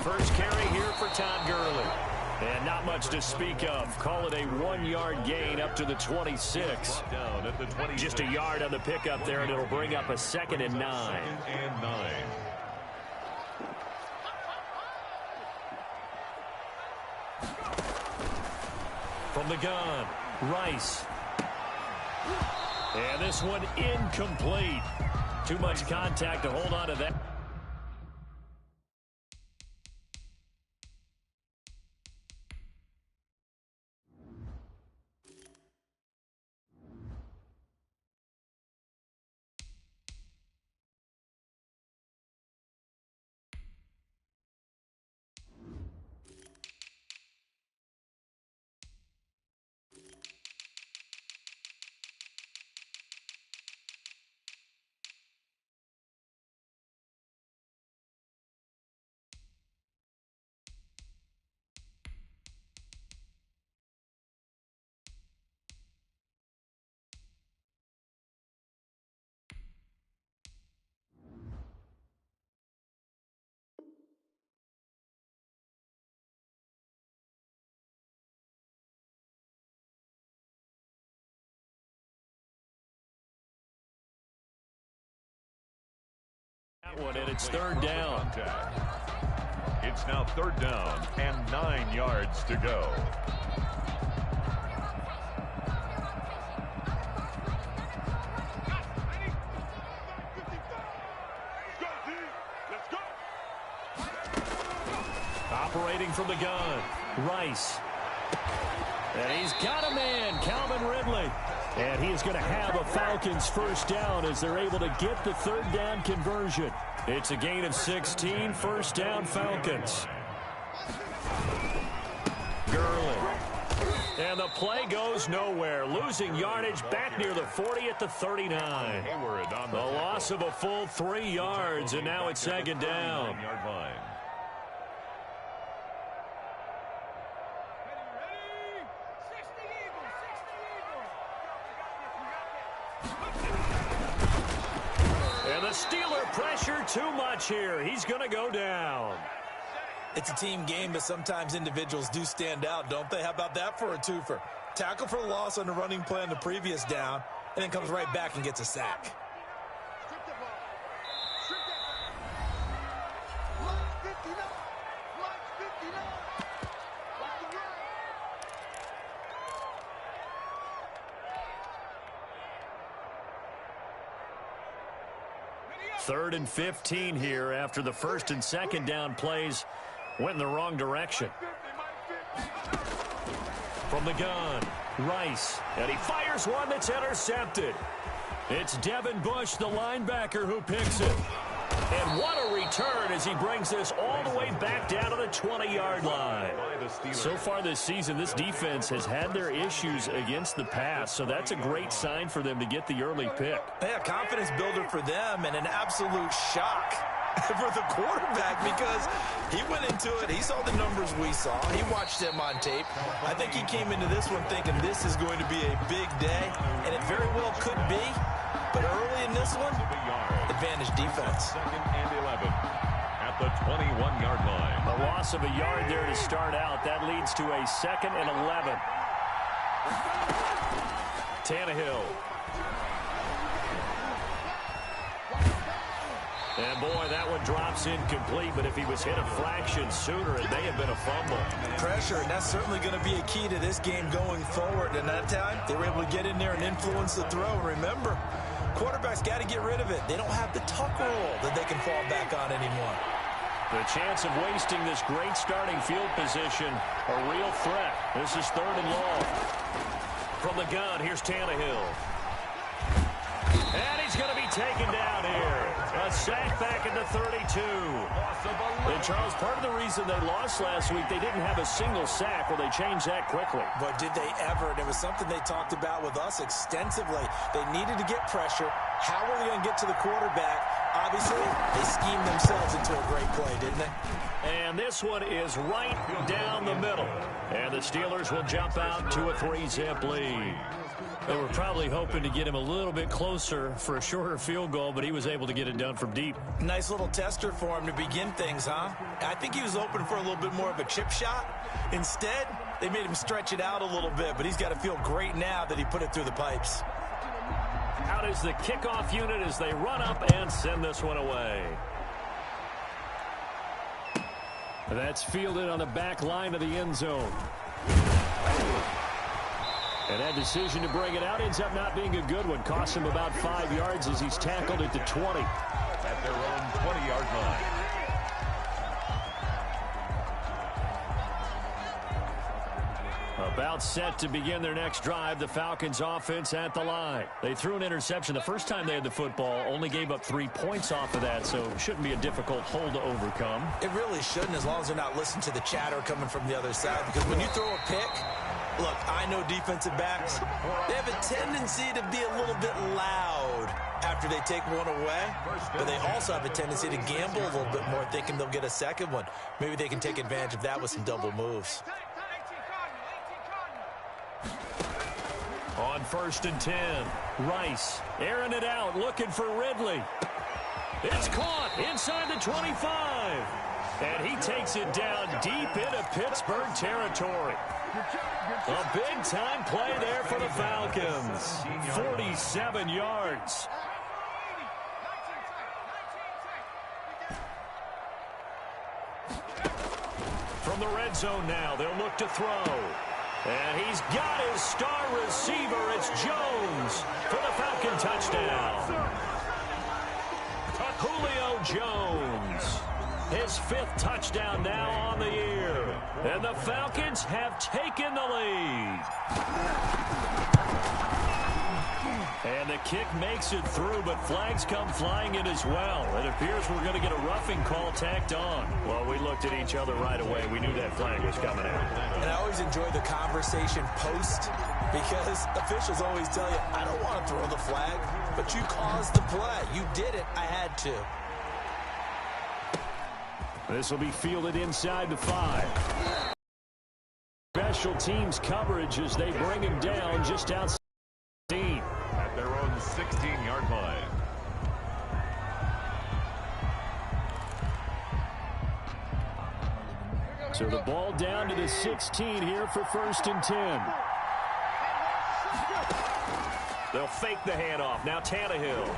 first carry here for Todd Gurley. And not much to speak of. Call it a 1-yard gain up to the 26. Down at the 26. Just a yard on the pickup there, and it'll bring up a 2nd and 9. 2nd and 9. From the gun, Rice. And this one incomplete. Too much contact to hold on to that. One, and it's 3rd down. It's now 3rd down and 9 yards to go. Operating from the gun, Rice. And he's got a man, Calvin Ridley. And he is going to have a Falcons first down as they're able to get the 3rd down conversion. It's a gain of 16, first down Falcons. Gurley. And the play goes nowhere. Losing yardage back near the 40 at the 39. The loss of a full 3 yards, and now it's 2nd down. Steeler pressure too much here. He's going to go down. It's a team game, but sometimes individuals do stand out, don't they? How about that for a twofer? Tackle for a loss on the running play on the previous down, and then comes right back and gets a sack. Third and 15 here after the 1st and 2nd down plays went in the wrong direction. From the gun, Rice. And he fires one that's intercepted. It's Devin Bush, the linebacker, who picks it. And what a return as he brings this all the way back down to the 20-yard line. So far this season, this defense has had their issues against the pass, so that's a great sign for them to get the early pick. Yeah, confidence builder for them and an absolute shock for the quarterback because he went into it. He saw the numbers we saw. He watched them on tape. I think he came into this one thinking this is going to be a big day, and it very well could be. But early in this one, advantage defense. 2nd and 11 at the 21-yard line. A loss of a yard there to start out. That leads to a 2nd and 11. Tannehill. And boy, that one drops incomplete, but if he was hit a fraction sooner, it may have been a fumble. Pressure, and that's certainly going to be a key to this game going forward. And that time, they were able to get in there and influence the throw. Remember, quarterbacks got to get rid of it. They don't have the tuck roll that they can fall back on anymore. The chance of wasting this great starting field position, a real threat. This is 3rd and long. From the gun, here's Tannehill. And he's going to be taken down here. A sack back at the 32. And Charles, part of the reason they lost last week, they didn't have a single sack. Well, they changed that quickly. But did they ever? And it was something they talked about with us extensively. They needed to get pressure. How were they going to get to the quarterback? Obviously, they schemed themselves into a great play, didn't they? And this one is right down the middle. And the Steelers will jump out to a 3-zip lead. They were probably hoping to get him a little bit closer for a shorter field goal, but he was able to get it done from deep. Nice little tester for him to begin things, huh? I think he was hoping for a little bit more of a chip shot. Instead, they made him stretch it out a little bit, but he's got to feel great now that he put it through the pipes. Out is the kickoff unit as they run up and send this one away. That's fielded on the back line of the end zone. And that decision to bring it out ends up not being a good one. Cost him about 5 yards as he's tackled at the 20. At their own 20-yard line. About set to begin their next drive, the Falcons offense at the line. They threw an interception the first time they had the football, only gave up 3 points off of that, so it shouldn't be a difficult hole to overcome. It really shouldn't, as long as they're not listening to the chatter coming from the other side, because when you throw a pick, look, I know defensive backs, they have a tendency to be a little bit loud after they take one away, but they also have a tendency to gamble a little bit more, thinking they'll get a second one. Maybe they can take advantage of that with some double moves. On 1st and 10, Rice airing it out, looking for Ridley. It's caught inside the 25. And he takes it down deep into Pittsburgh territory. A big-time play there for the Falcons. 47 yards. From the red zone now, they'll look to throw. And he's got his star receiver. It's Jones for the Falcon touchdown. Julio Jones. His 5th touchdown now on the year. And the Falcons have taken the lead. And the kick makes it through, but flags come flying in as well. It appears we're going to get a roughing call tacked on. Well, we looked at each other right away. We knew that flag was coming out. And I always enjoy the conversation post, because officials always tell you, I don't want to throw the flag, but you caused the play. You did it. I had to. This will be fielded inside the 5. Special teams coverage as they bring him down just outside. At their own 16-yard line. So the ball down to the 16 here for 1st and 10. They'll fake the handoff. Now Tannehill.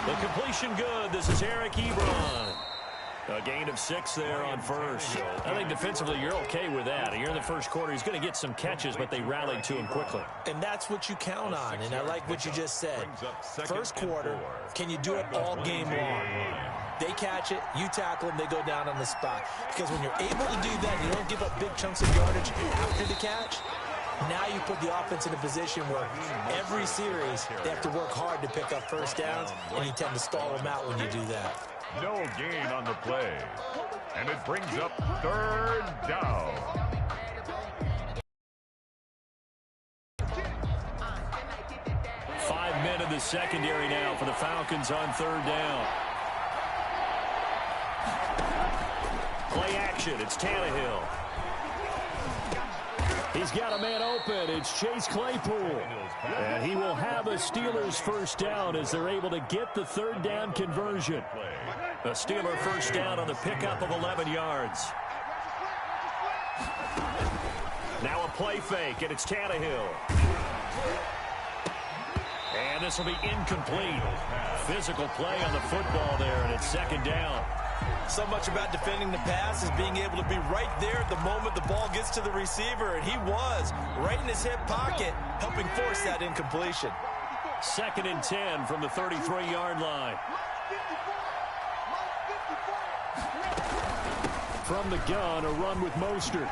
The completion good. This is Eric Ebron. A gain of 6 there on 1st. I think defensively you're okay with that. Here in the first quarter, he's going to get some catches, but they rallied to him quickly. And that's what you count on, and I like what you just said. First quarter, can you do it all game long? They catch it, you tackle them, they go down on the spot. Because when you're able to do that, you don't give up big chunks of yardage after the catch. Now you put the offense in a position where every series they have to work hard to pick up first downs, and you tend to stall them out when you do that. No gain on the play. And it brings up 3rd down. Five men in the secondary now for the Falcons on 3rd down. Play action. It's Tannehill. He's got a man open. It's Chase Claypool. And he will have a Steelers first down as they're able to get the 3rd down conversion. A Steeler first down on the pickup of 11 yards. Now a play fake, and it's Tannehill. And this will be incomplete. Physical play on the football there, and it's 2nd down. So much about defending the pass is being able to be right there at the moment the ball gets to the receiver, and he was right in his hip pocket, helping force that incompletion. 2nd and 10 from the 33-yard line. From the gun, a run with Mostert.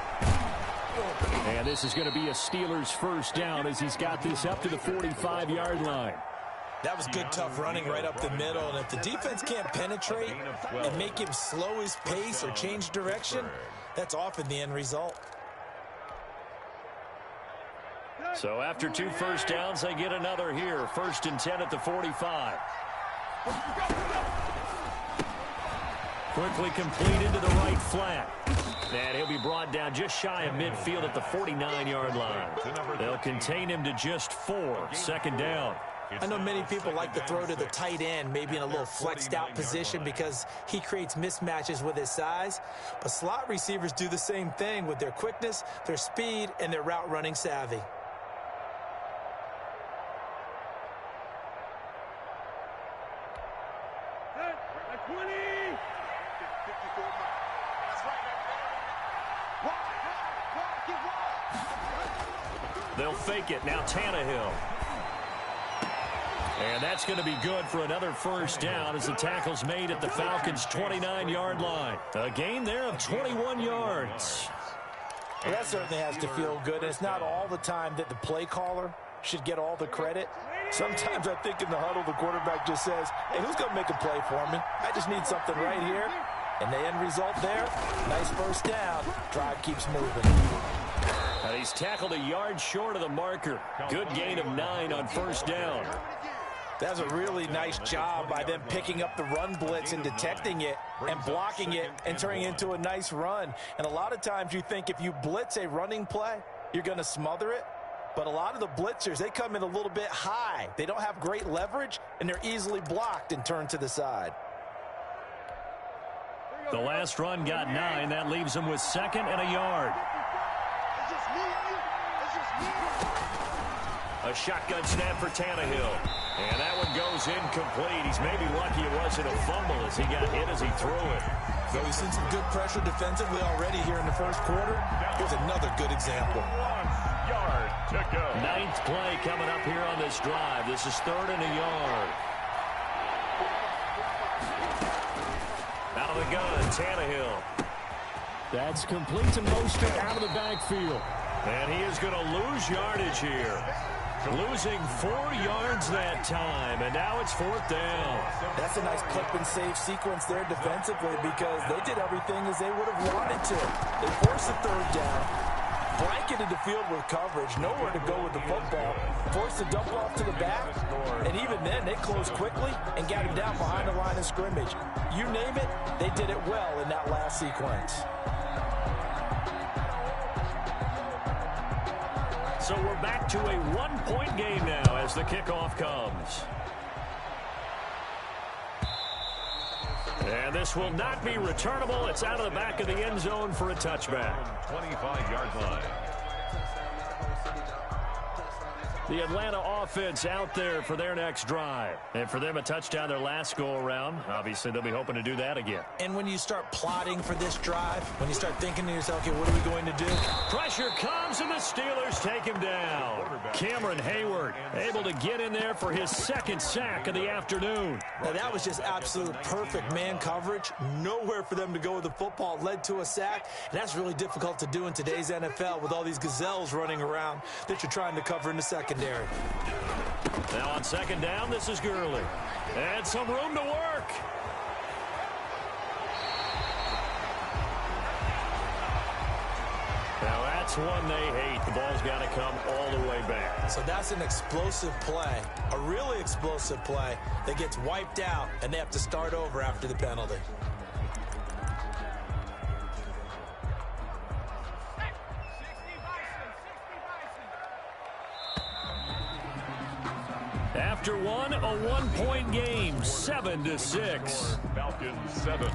And this is going to be a Steelers first down as he's got this up to the 45-yard line. That was good, tough running right up the middle. And if the defense can't penetrate and make him slow his pace or change direction, that's often the end result. So after 2 first downs, they get another here. 1st and 10 at the 45. Quickly completed to the right flat. And he'll be brought down just shy of midfield at the 49-yard line. They'll contain him to just 4. Second down. I know many people like to throw to the tight end, maybe in a little flexed out position because he creates mismatches with his size. But slot receivers do the same thing with their quickness, their speed, and their route running savvy. They'll fake it. Now Tannehill. And that's going to be good for another first down as the tackle's made at the Falcons' 29-yard line. A gain there of 21 yards. Well, that certainly has to feel good. It's not all the time that the play caller should get all the credit. Sometimes I think in the huddle, the quarterback just says, hey, who's going to make a play for me? I just need something right here. And the end result there, nice first down. Drive keeps moving. And he's tackled a yard short of the marker. Good gain of 9 on first down. That's a really nice job by them picking up the run blitz and detecting it and blocking it and turning it into a nice run. And a lot of times you think if you blitz a running play, you're going to smother it. But a lot of the blitzers, they come in a little bit high. They don't have great leverage, and they're easily blocked and turned to the side. The last run got 9. That leaves him with 2nd and a yard. A shotgun snap for Tannehill. And that one goes incomplete. He's maybe lucky it wasn't a fumble as he got hit as he threw it. So he's seen some good pressure defensively already here in the first quarter. Here's another good example. 1 yard to go. 9th play coming up here on this drive. This is 3rd and a yard. Out of the gun, Tannehill. That's complete to Mostert out of the backfield. And he is going to lose yardage here. Losing 4 yards that time, and now it's 4th down. That's a nice clip and save sequence there defensively because they did everything as they would have wanted to. They forced the 3rd down, blanketed the field with coverage, nowhere to go with the football, forced the dump off to the back, and even then they closed quickly and got him down behind the line of scrimmage. You name it, they did it well in that last sequence. So we're back to a 1-point game now as the kickoff comes. And this will not be returnable. It's out of the back of the end zone for a touchback. 25-yard line. The Atlanta offense out there for their next drive. And for them, a touchdown their last go-around. Obviously, they'll be hoping to do that again. And when you start plotting for this drive, when you start thinking to yourself, okay, what are we going to do? Pressure comes, and the Steelers take him down. Cameron Hayward able to get in there for his 2nd sack of the afternoon. Now, that was just absolute perfect man coverage. Nowhere for them to go with the football. Led to a sack. And that's really difficult to do in today's NFL with all these gazelles running around that you're trying to cover in the secondary. Now on 2nd down, this is Gurley. And some room to work. Now that's one they hate. The ball's got to come all the way back. So that's an explosive play, a really explosive play that gets wiped out, and they have to start over after the penalty. After one, a 1-point game, 7-6. Falcons 7,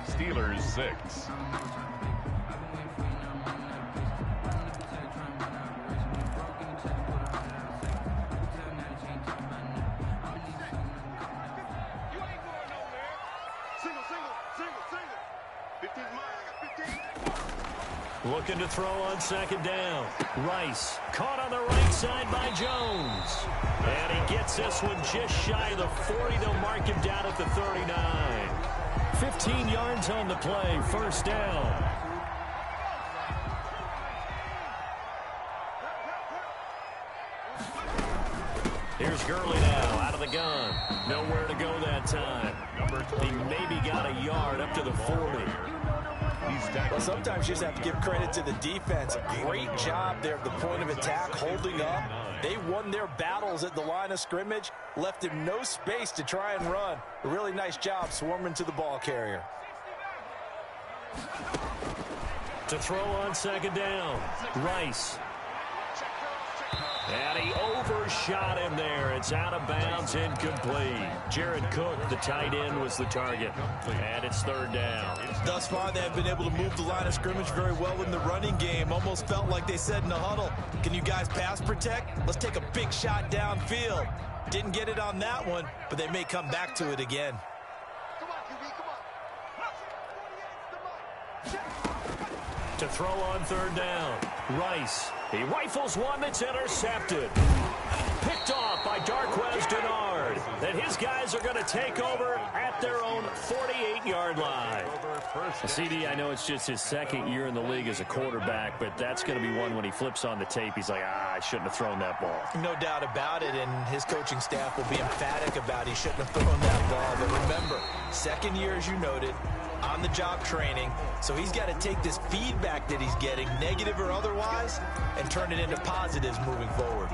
Steelers 6. Looking to throw on 2nd down. Rice caught on the right side by Jones. And he gets this one just shy of the 40. They'll mark him down at the 39. 15 yards on the play. First down. Here's Gurley now out of the gun. Nowhere to go that time. He maybe got a yard up to the 40. Well, sometimes you just have to give credit to the defense. Great job there at the point of attack, holding up. They won their battles at the line of scrimmage, left him no space to try and run. A really nice job swarming to the ball carrier. To throw on second down, Rice. And he overshot him there. It's out of bounds, incomplete. Jared Cook, the tight end, was the target. And it's third down. Thus far, they have been able to move the line of scrimmage very well in the running game. Almost felt like they said in the huddle, can you guys pass protect? Let's take a big shot downfield. Didn't get it on that one, but they may come back to it again. To throw on third down, Rice. He rifles one that's intercepted. Picked off by Darquez Denard. And his guys are going to take over at their own 48-yard line. CD, I know it's just his second year in the league as a quarterback, but that's going to be one when he flips on the tape. He's like, I shouldn't have thrown that ball. No doubt about it, and his coaching staff will be emphatic about he shouldn't have thrown that ball. But remember, second year, as you noted, on-the-job training, so he's got to take this feedback that he's getting, negative or otherwise, and turn it into positives moving forward.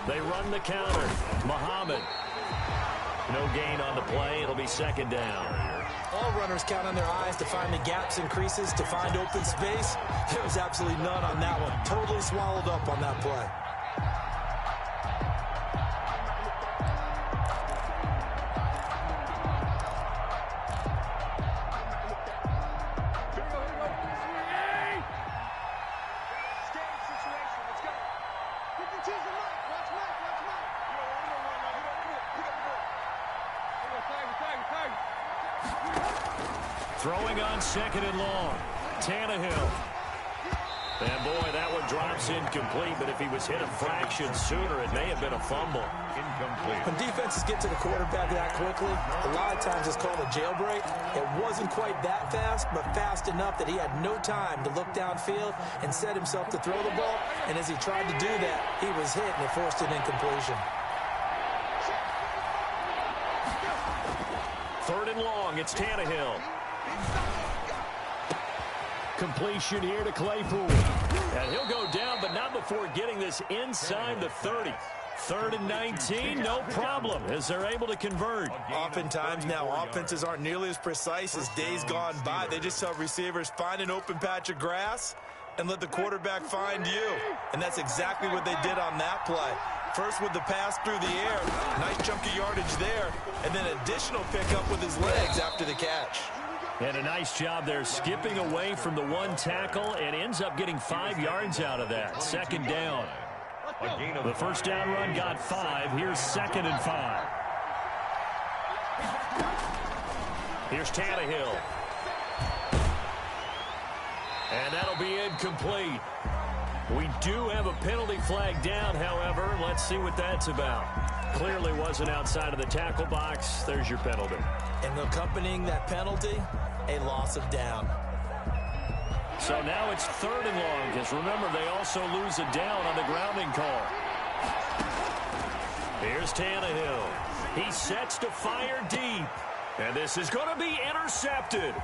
They run the counter. Muhammad. No gain on the play. It'll be second down. All runners count on their eyes to find the gaps and creases, to find open space. There was absolutely none on that one. Totally swallowed up on that play. Throwing on second and long. Tannehill. And boy, that one drops incomplete, but if he was hit a fraction sooner, it may have been a fumble. Incomplete. When defenses get to the quarterback that quickly, a lot of times it's called a jailbreak. It wasn't quite that fast, but fast enough that he had no time to look downfield and set himself to throw the ball. And as he tried to do that, he was hit and it forced an incompletion. Third and long, it's Tannehill. Completion here to Claypool. And he'll go down, but not before getting this inside the 30. Third and 19, no problem, as they're able to convert. Oftentimes now, offenses aren't nearly as precise as days gone by. They just tell receivers, find an open patch of grass and let the quarterback find you. And that's exactly what they did on that play. First with the pass through the air, nice chunky yardage there, and then additional pickup with his legs after the catch. And a nice job there skipping away from the one tackle and ends up getting 5 yards out of that. Second down. The first down run got 5. Here's second and 5. Here's Tannehill. And that'll be incomplete. We do have a penalty flag down, however. Let's see what that's about. Clearly wasn't outside of the tackle box. There's your penalty. And accompanying that penalty, a loss of down. So now it's third and long, because remember, they also lose a down on the grounding call. Here's Tannehill. He sets to fire deep. And this is going to be intercepted.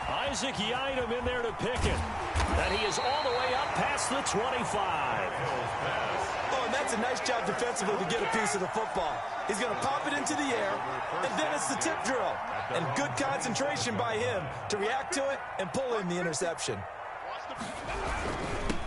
Isaac Yiadom in there to pick it. And he is all the way up past the 25. Oh, and that's a nice job defensively to get a piece of the football. He's going to pop it into the air, and then it's the tip drill. And good concentration by him to react to it and pull in the interception.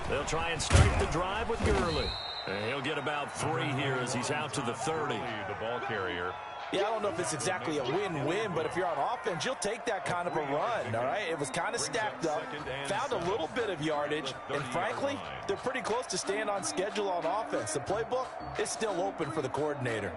They'll try and start the drive with Gurley. And he'll get about 3 here as he's out to the 30. The ball carrier. Yeah, I don't know if it's exactly a win-win, but if you're on offense, you'll take that kind of a run, all right? It was kind of stacked up, found a little bit of yardage, and frankly, they're pretty close to staying on schedule on offense. The playbook is still open for the coordinator.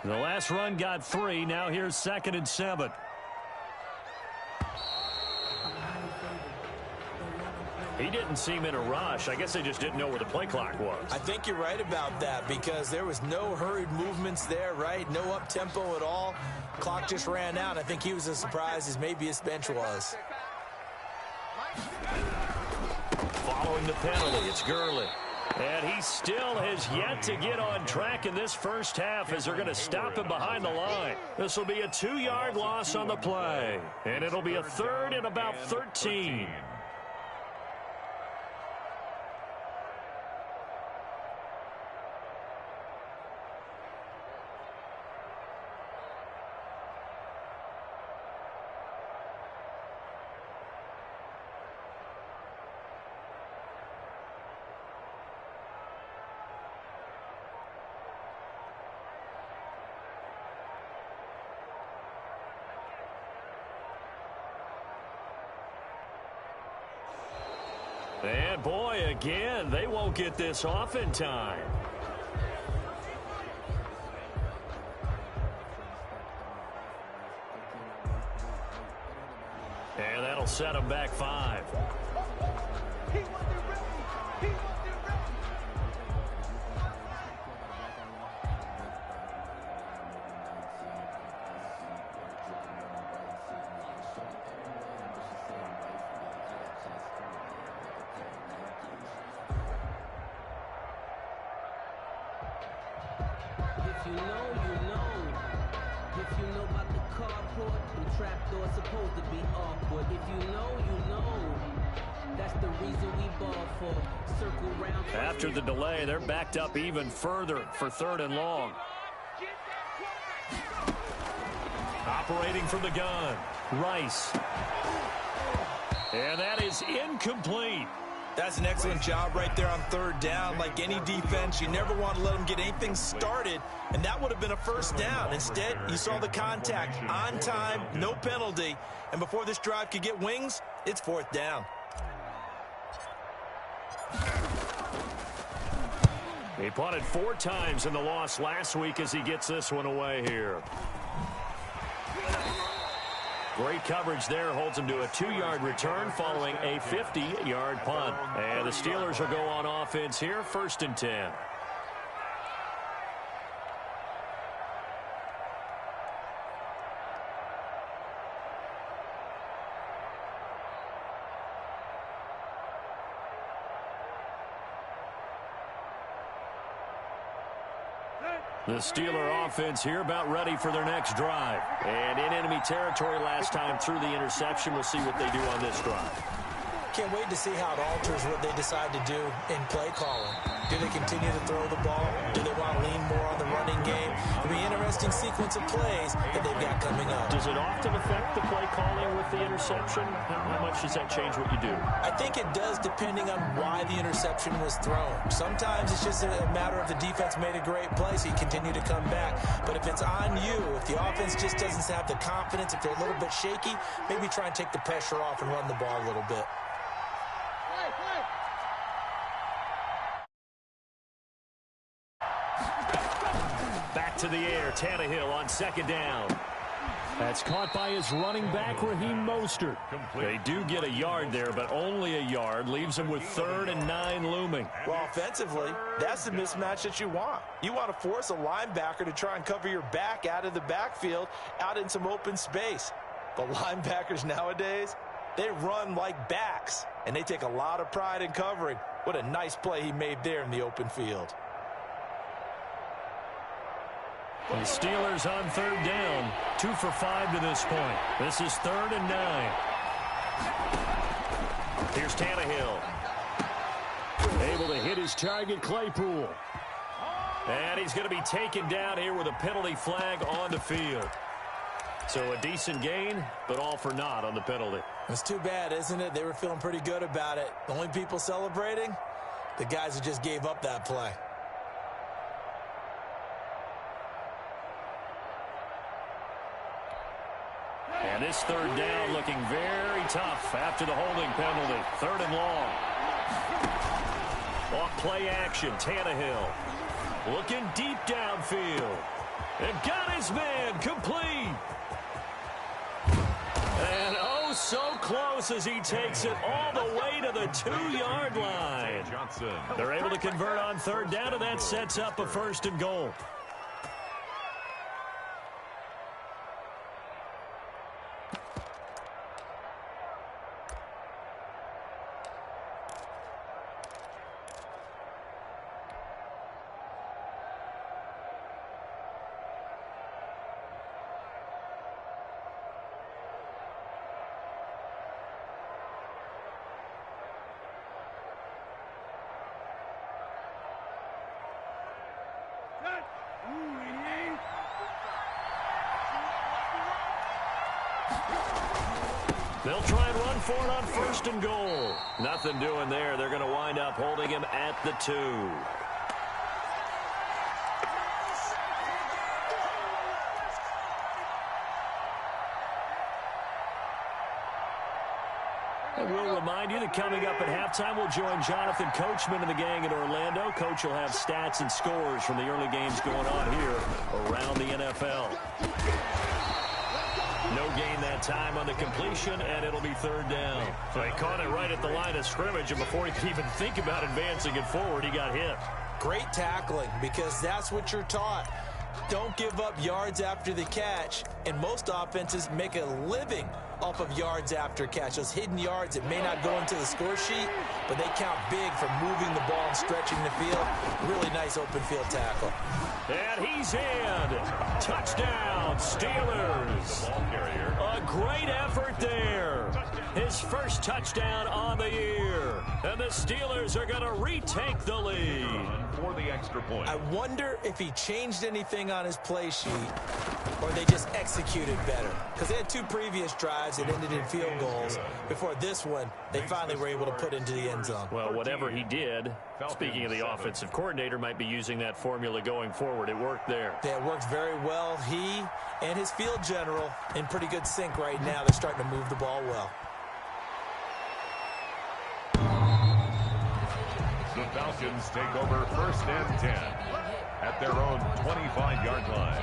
The last run got 3. Now here's second and 7. He didn't seem in a rush. I guess they just didn't know where the play clock was. I think you're right about that because there was no hurried movements there, right? No up-tempo at all. Clock just ran out. I think he was as surprised as maybe his bench was. Following the penalty, it's Gurley. And he still has yet to get on track in this first half as they're going to stop him behind the line. This will be a 2-yard loss on the play. And it'll be a 3rd and about 13. And boy, again, they won't get this off in time. And that'll set them back 5. After the delay, they're backed up even further for 3rd and long. Operating from the gun, Rice. And that is incomplete. That's an excellent job right there on 3rd down. Like any defense, you never want to let them get anything started, and that would have been a 1st down. Instead, you saw the contact on time, no penalty, and before this drive could get wings, it's 4th down. He punted 4 times in the loss last week as he gets this one away here. Great coverage there, holds him to a 2-yard return following a 50-yard punt. And the Steelers will go on offense here, 1st and 10. The Steeler offense here about ready for their next drive. And in enemy territory last time through the interception. We'll see what they do on this drive. Can't wait to see how it alters what they decide to do in play calling. Do they continue to throw the ball? Do they want to lean more on the running game? It'll be an interesting sequence of plays that they've got coming up. Does it often affect the play calling with the interception? How much does that change what you do? I think it does, depending on why the interception was thrown. Sometimes it's just a matter of the defense made a great play, so you continue to come back. But if it's on you, if the offense just doesn't have the confidence, if they're a little bit shaky, maybe try and take the pressure off and run the ball a little bit. Back to the air, Tannehill on 2nd down. That's caught by his running back, Raheem Mostert. They do get a yard there, but only a yard. Leaves them with 3rd and 9 looming. Well, offensively, that's the mismatch that you want. You want to force a linebacker to try and cover your back out of the backfield, out in some open space. The linebackers nowadays, they run like backs, and they take a lot of pride in covering. What a nice play he made there in the open field. The Steelers on 3rd down, 2 for 5 to this point. This is 3rd and 9. Here's Tannehill. Able to hit his target, Claypool. And he's going to be taken down here with a penalty flag on the field. So a decent gain, but all for naught on the penalty. It's too bad, isn't it? They were feeling pretty good about it. The only people celebrating, the guys who just gave up that play. And this 3rd down looking very tough after the holding penalty. 3rd and long. Off play action, Tannehill. Looking deep downfield. And got his man complete. And oh, so close as he takes it all the way to the 2-yard line. They're able to convert on 3rd down, and that sets up a 1st and goal. They'll try and run for it on 1st and goal. Nothing doing there. They're going to wind up holding him at the 2. And we'll remind you that coming up at halftime, we'll join Jonathan Coachman and the gang in Orlando. Coach will have stats and scores from the early games going on here around the NFL. No gain that time on the completion, and it'll be 3rd down. So he caught it right at the line of scrimmage, and before he could even think about advancing it forward, he got hit. Great tackling, because that's what you're taught. Don't give up yards after the catch, and most offenses make a living off of yards after catch. Those hidden yards that may not go into the score sheet, but they count big for moving the ball and stretching the field. Really nice open field tackle. And he's in. Touchdown, Steelers. A great effort there. His first touchdown on the year. And the Steelers are going to retake the lead. For the extra point. I wonder if he changed anything on his play sheet or they just executed better. Because they had 2 previous drives that ended in field goals. Before this one, they finally were able to put into the end zone. Well, whatever he did, speaking of the offensive coordinator, might be using that formula going forward. It worked there. Yeah, it worked very well. He and his field general in pretty good sync right now. They're starting to move the ball well. The Falcons take over 1st and 10 at their own 25-yard line.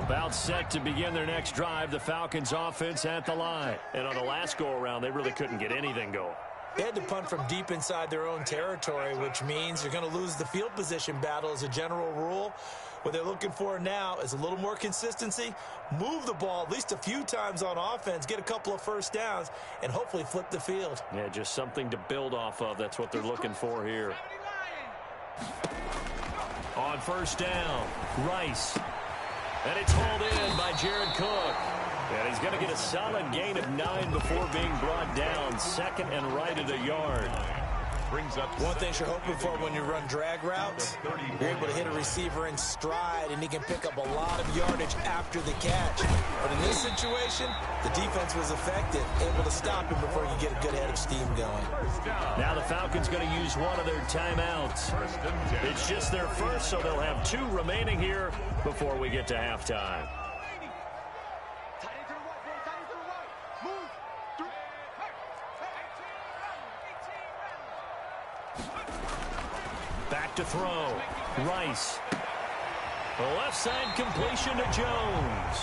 About set to begin their next drive, the Falcons offense at the line. And on the last go-around, they really couldn't get anything going. They had to punt from deep inside their own territory, which means you're going to lose the field position battle as a general rule. What they're looking for now is a little more consistency, move the ball at least a few times on offense, get a couple of 1st downs, and hopefully flip the field. Yeah, just something to build off of. That's what they're looking for here. On 1st down, Rice. And it's hauled in by Jared Cook. And he's going to get a solid gain of 9 before being brought down. 2nd and right at a yard. Brings up one thing you're hoping for when you run drag routes, you're able to hit a receiver in stride, and he can pick up a lot of yardage after the catch. But in this situation, the defense was effective, able to stop him before you get a good head of steam going. Now the Falcons going to use one of their timeouts. It's just their first, so they'll have 2 remaining here before we get to halftime. Back to throw. Rice. The left side completion to Jones.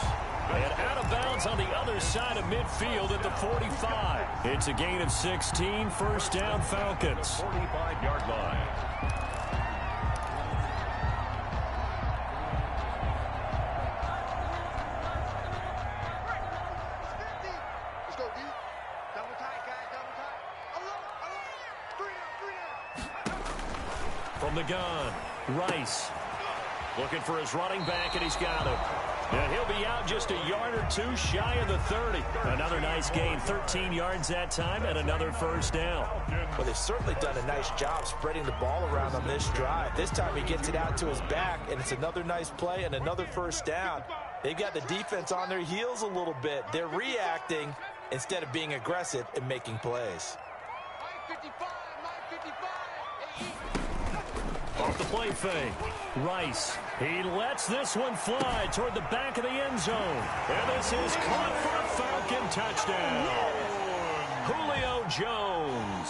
And out of bounds on the other side of midfield at the 45. It's a gain of 16, 1st down Falcons. 45-yard line. From the gun, Rice looking for his running back, and he's got him. And he'll be out just a yard or 2 shy of the 30. Another nice gain, 13 yards that time, and another 1st down. Well, they've certainly done a nice job spreading the ball around on this drive. This time he gets it out to his back, and it's another nice play and another 1st down. They've got the defense on their heels a little bit. They're reacting instead of being aggressive and making plays. Off the play fake, Rice. He lets this one fly toward the back of the end zone. And this is caught for a Falcon touchdown. Julio Jones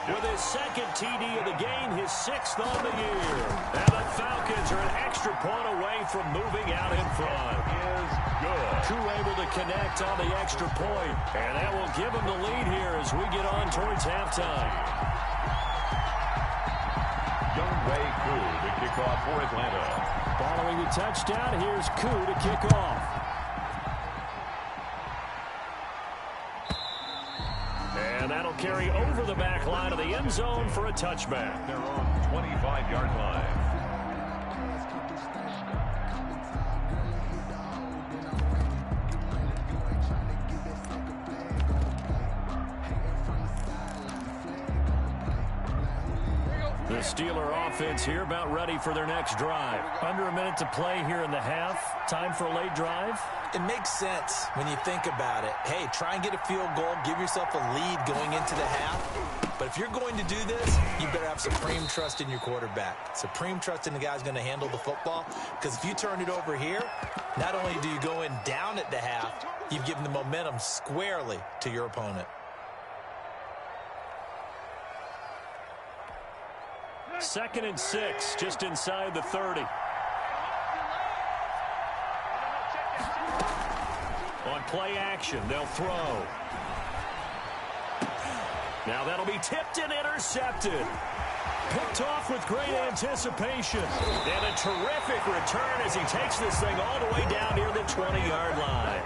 with his 2nd TD of the game, his 6th on the year. And the Falcons are an extra point away from moving out in front. Is good. Crew able to connect on the extra point. And that will give them the lead here as we get on towards halftime. Younghoe Koo to kick off for Atlanta. Following the touchdown, here's Koo to kick off. And that'll carry over the back line of the end zone for a touchback. Their own 25-yard line. The Steeler offense here about ready for their next drive. Under a minute to play here in the half. Time for a late drive. It makes sense when you think about it. Hey, try and get a field goal. Give yourself a lead going into the half. But if you're going to do this, you better have supreme trust in your quarterback. Supreme trust in the guy who's going to handle the football. Because if you turn it over here, not only do you go in down at the half, you've given the momentum squarely to your opponent. Second and 6, just inside the 30. On play action, they'll throw. Now that'll be tipped and intercepted. Picked off with great anticipation. And a terrific return as he takes this thing all the way down near the 20-yard line.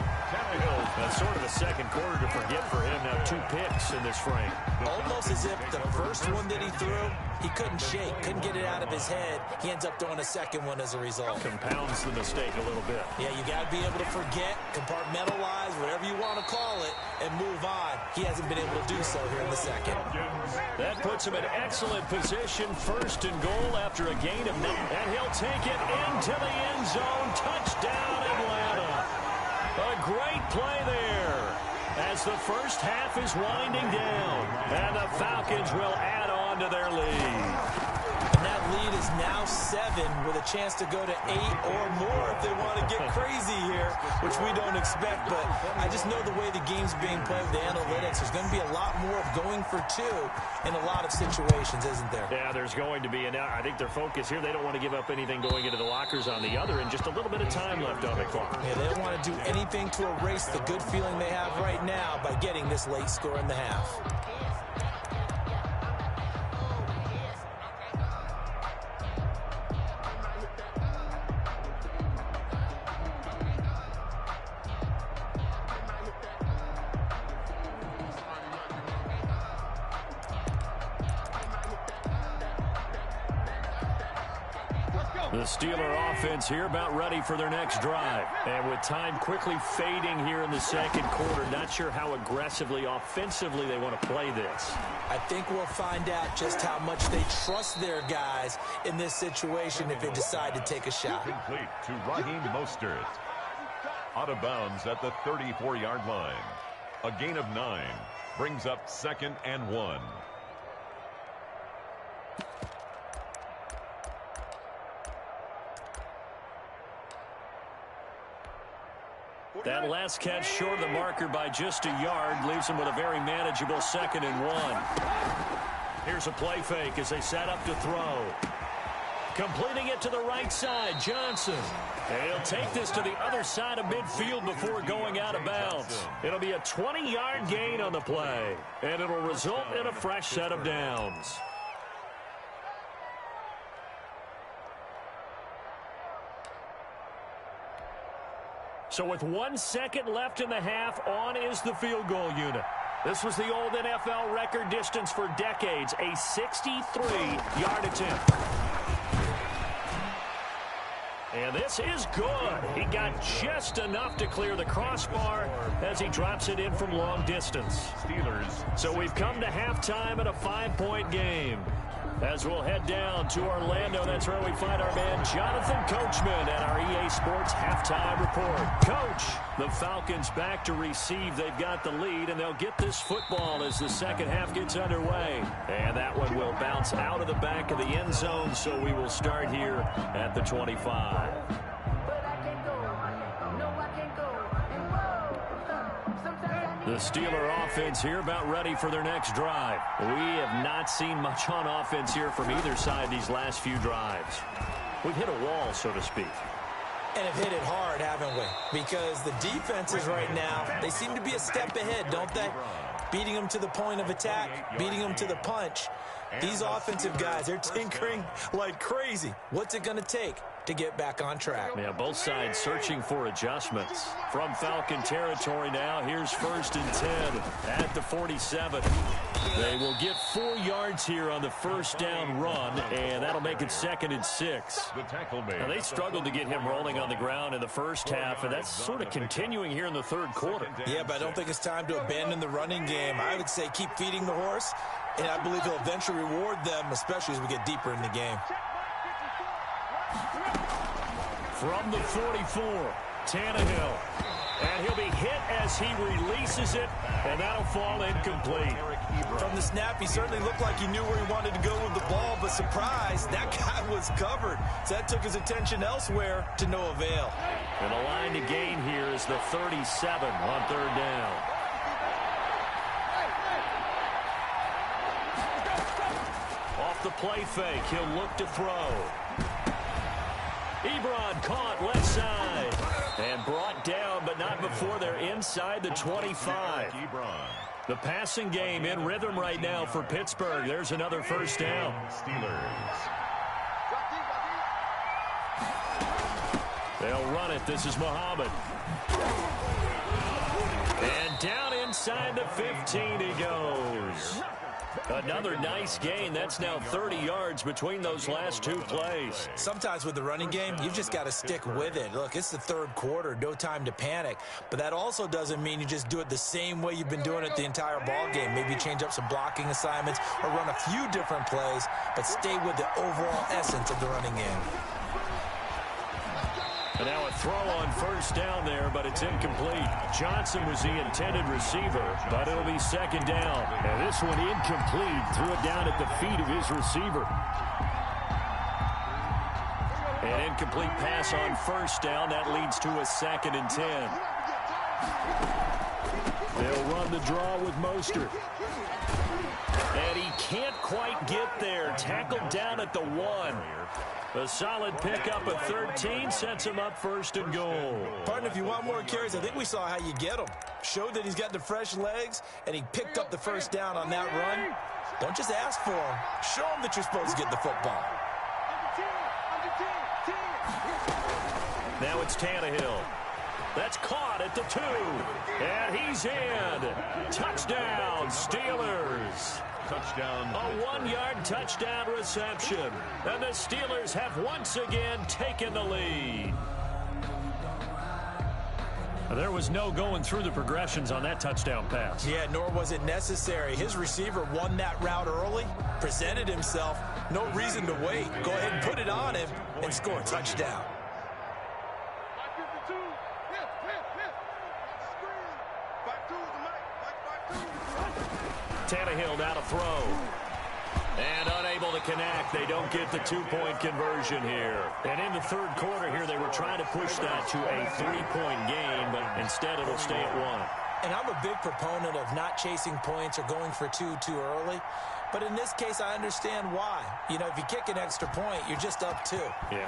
That's sort of a second quarter to forget for him. Now 2 picks in this frame. Almost as if the first one that he threw, he couldn't shake, couldn't get it out of his head. He ends up throwing a second one as a result. Compounds the mistake a little bit. Yeah, you got to be able to forget, compartmentalize, whatever you want to call it, and move on. He hasn't been able to do so here in the second. That puts him in excellent position. First and goal after a gain of 9. And he'll take it into the end zone. Touchdown, Atlanta. A great play there as the first half is winding down. And the Falcons will add on to their lead. And that lead is now 7 with a chance to go to 8 or more if they want to get crazy here, which we don't expect. But I just know the way the game's being played with the analytics, there's going to be a lot more of going for 2 in a lot of situations, isn't there? Yeah, there's going to be. And I think their focus here, they don't want to give up anything going into the lockers on the other, and just a little bit of time left on the clock. Yeah, they don't want to do anything to erase the good feeling they have right now by getting this late score in the half. The Steeler offense here about ready for their next drive. And with time quickly fading here in the second quarter, not sure how aggressively, offensively they want to play this. I think we'll find out just how much they trust their guys in this situation if they decide to take a shot. Complete to Raheem Mostert. Out of bounds at the 34-yard line. A gain of 9 brings up 2nd and 1. That last catch short of the marker by just a yard leaves him with a very manageable 2nd and 1. Here's a play fake as they set up to throw. Completing it to the right side, Johnson. And he'll take this to the other side of midfield before going out of bounds. It'll be a 20-yard gain on the play, and it'll result in a fresh set of downs. So with 1 second left in the half, on is the field goal unit. This was the old NFL record distance for decades, a 63-yard attempt. And this is good. He got just enough to clear the crossbar as he drops it in from long distance. Steelers. So we've come to halftime in a 5-point game. As we'll head down to Orlando, that's where we find our man Jonathan Coachman at our EA Sports Halftime Report. Coach, the Falcons back to receive. They've got the lead, and they'll get this football as the second half gets underway. And that one will bounce out of the back of the end zone, so we will start here at the 25. The Steeler offense here about ready for their next drive. We have not seen much on offense here from either side these last few drives. We've hit a wall, so to speak. And have hit it hard, haven't we? Because the defenses right now, they seem to be a step ahead, don't they? Beating them to the point of attack, beating them to the punch. These offensive guys, they're tinkering like crazy. What's it going to take? to get back on track. Yeah, both sides searching for adjustments. From Falcon territory now, here's 1st and 10 at the 47. They will get 4 yards here on the first down run, and that'll make it 2nd and 6. The tackle made. Now, they struggled to get him rolling on the ground in the first half, and that's sort of continuing here in the third quarter. Yeah, but I don't think it's time to abandon the running game. I would say keep feeding the horse, and I believe he'll eventually reward them, especially as we get deeper in the game. From the 44, Tannehill. And he'll be hit as he releases it, and that'll fall incomplete. From the snap, he certainly looked like he knew where he wanted to go with the ball, but surprise, that guy was covered. So that took his attention elsewhere to no avail. And the line to gain here is the 37 on 3rd down. Off the play fake, he'll look to throw. Ebron caught left side and brought down, but not before they're inside the 25. The passing game in rhythm right now for Pittsburgh. There's another first down. Steelers. They'll run it. This is Muhammad. And down inside the 15 he goes. Another nice gain. That's now 30 yards between those last 2 plays. Sometimes with the running game, you've just got to stick with it. Look, it's the 3rd quarter, no time to panic. But that also doesn't mean you just do it the same way you've been doing it the entire ball game. Maybe change up some blocking assignments or run a few different plays, but stay with the overall essence of the running game. And now a throw on first down there, but it's incomplete. Johnson was the intended receiver, but it'll be 2nd down. And this one incomplete. Threw it down at the feet of his receiver. An incomplete pass on first down. That leads to a 2nd and 10. They'll run the draw with Mostert. And he can't quite get there. Tackled down at the 1. A solid pickup of 13 sets him up 1st and goal. Partner, if you want more carries, I think we saw how you get him. Showed that he's got the fresh legs, and he picked up the first down on that run. Don't just ask for him. Show him that you're supposed to get the football. Now it's Tannehill. That's caught at the 2. And he's in. Touchdown, Steelers. Touchdown. A 1-yard touchdown reception. And the Steelers have once again taken the lead. There was no going through the progressions on that touchdown pass. Yeah, nor was it necessary. His receiver won that route early, presented himself. No reason to wait. Go ahead and put it on him and score a touchdown. Tannehill now to throw. And unable to connect. They don't get the 2-point conversion here. And in the 3rd quarter here, they were trying to push that to a 3-point game, but instead it'll stay at 1. And I'm a big proponent of not chasing points or going for 2 too early. But in this case, I understand why. You know, if you kick an extra point, you're just up 2,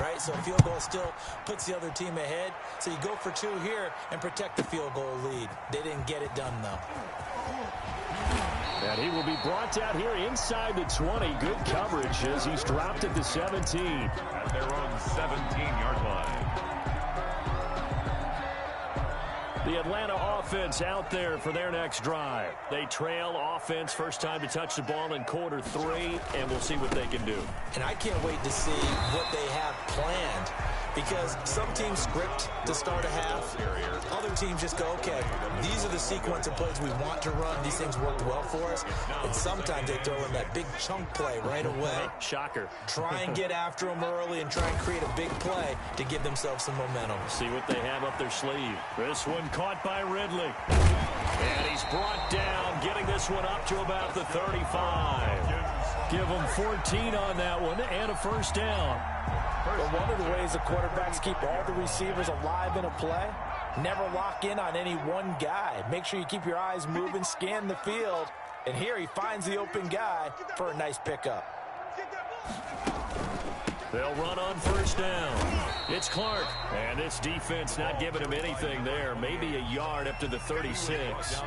right? So a field goal still puts the other team ahead. So you go for 2 here and protect the field goal lead. They didn't get it done, though. And he will be brought down here inside the 20. Good coverage as he's dropped at the 17. At their own 17-yard line. The Atlanta offense out there for their next drive. They trail offense, first time to touch the ball in quarter 3, and we'll see what they can do. And I can't wait to see what they have planned, because some teams script to start a half. Other teams just go, okay, these are the sequence of plays we want to run. These things worked well for us. And sometimes they throw in that big chunk play right away. Shocker. Try and get after them early and try and create a big play to give themselves some momentum. See what they have up their sleeve. This one caught by Ridley. And he's brought down, getting this one up to about the 35. Give him 14 on that one and a first down. But one of the ways the quarterbacks keep all the receivers alive in a play, never lock in on any one guy. Make sure you keep your eyes moving, scan the field, and here he finds the open guy for a nice pickup. They'll run on first down. It's Clark. And this defense not giving him anything there. Maybe a yard up to the 36.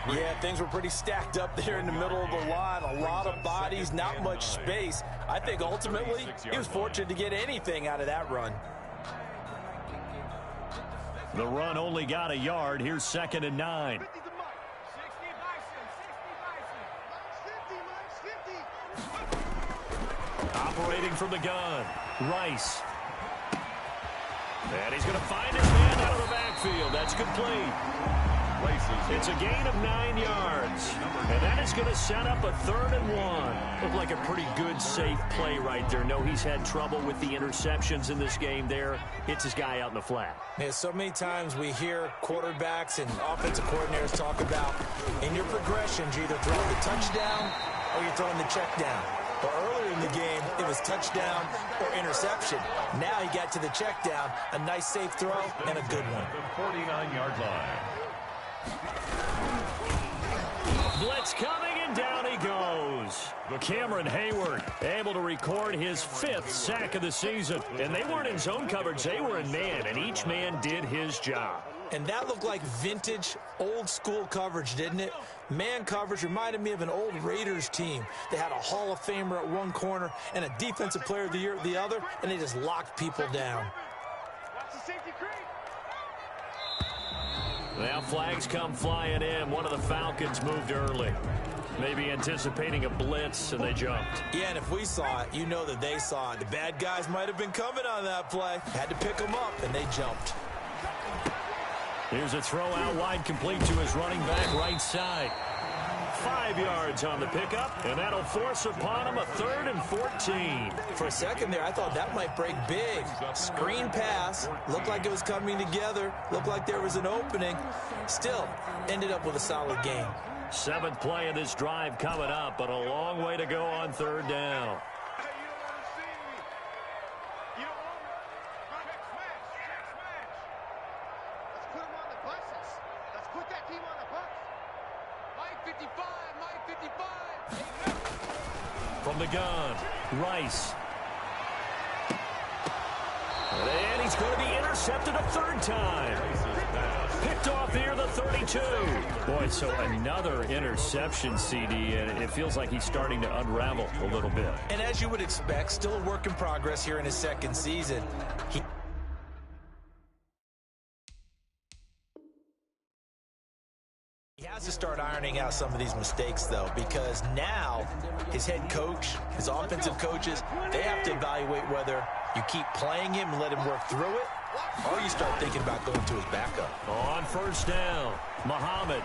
Yeah, things were pretty stacked up there in the middle of the line. A lot of bodies, not much space. I think ultimately he was fortunate to get anything out of that run. The run only got a yard. Here's 2nd and 9. Operating from the gun, Rice. And he's going to find his man out of the backfield. That's complete. It's a gain of 9 yards. And that is going to set up a 3rd and 1. Looked like a pretty good, safe play right there. No, he's had trouble with the interceptions in this game there. Hits his guy out in the flat. Yeah, so many times we hear quarterbacks and offensive coordinators talk about in your progressions, you're either throwing the touchdown or you're throwing the check down. But earlier in the game, it was touchdown or interception. Now he got to the check down, a nice safe throw, and a good one. The 49-yard line. Blitz coming, and down he goes. Cameron Hayward able to record his 5th sack of the season. And they weren't in zone coverage, they were in man, and each man did his job. And that looked like vintage, old-school coverage, didn't it? Man coverage reminded me of an old Raiders team. They had a Hall of Famer at one corner and a Defensive Player of the Year at the other, and they just locked people down. Now flags come flying in. One of the Falcons moved early. Maybe anticipating a blitz, and they jumped. Yeah, and if we saw it, you know that they saw it. The bad guys might have been coming on that play. Had to pick them up, and they jumped. Here's a throw out wide, complete to his running back right side. 5 yards on the pickup, and that'll force upon him a 3rd and 14. For a second there, I thought that might break big. Screen pass, looked like it was coming together, looked like there was an opening. Still, ended up with a solid game. 7th play of this drive coming up, but a long way to go on 3rd down. From the gun, Rice. And he's going to be intercepted a 3rd time. Picked off here, the 32. Boy, so another interception, CD, and it feels like he's starting to unravel a little bit. And as you would expect, still a work in progress here in his 2nd season. He has to start ironing out some of these mistakes, though, because now his head coach, his offensive coaches, they have to evaluate whether you keep playing him and let him work through it, or you start thinking about going to his backup. On 1st down, Muhammad.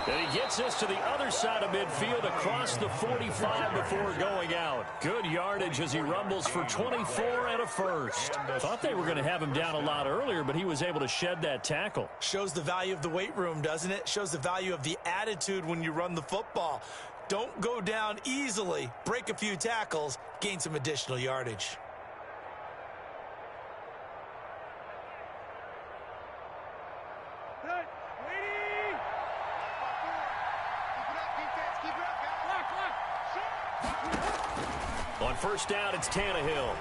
And he gets us to the other side of midfield across the 45 before going out. Good yardage as he rumbles for 24 and a 1st. Thought they were going to have him down a lot earlier, but he was able to shed that tackle. Shows the value of the weight room, doesn't it? Shows the value of the attitude when you run the football. Don't go down easily. Break a few tackles. Gain some additional yardage. On 1st down, it's Tannehill.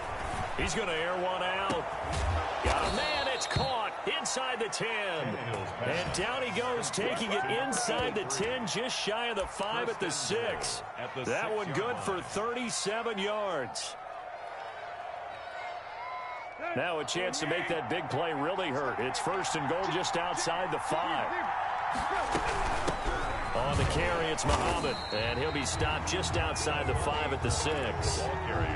He's going to air one out. Got a man, it's caught inside the 10. And down he goes, taking it inside the 10, just shy of the 5 at the 6. That one good for 37 yards. Now a chance to make that big play really hurt. It's 1st and goal just outside the 5. On the carry, it's Muhammad, and he'll be stopped just outside the 5 at the 6.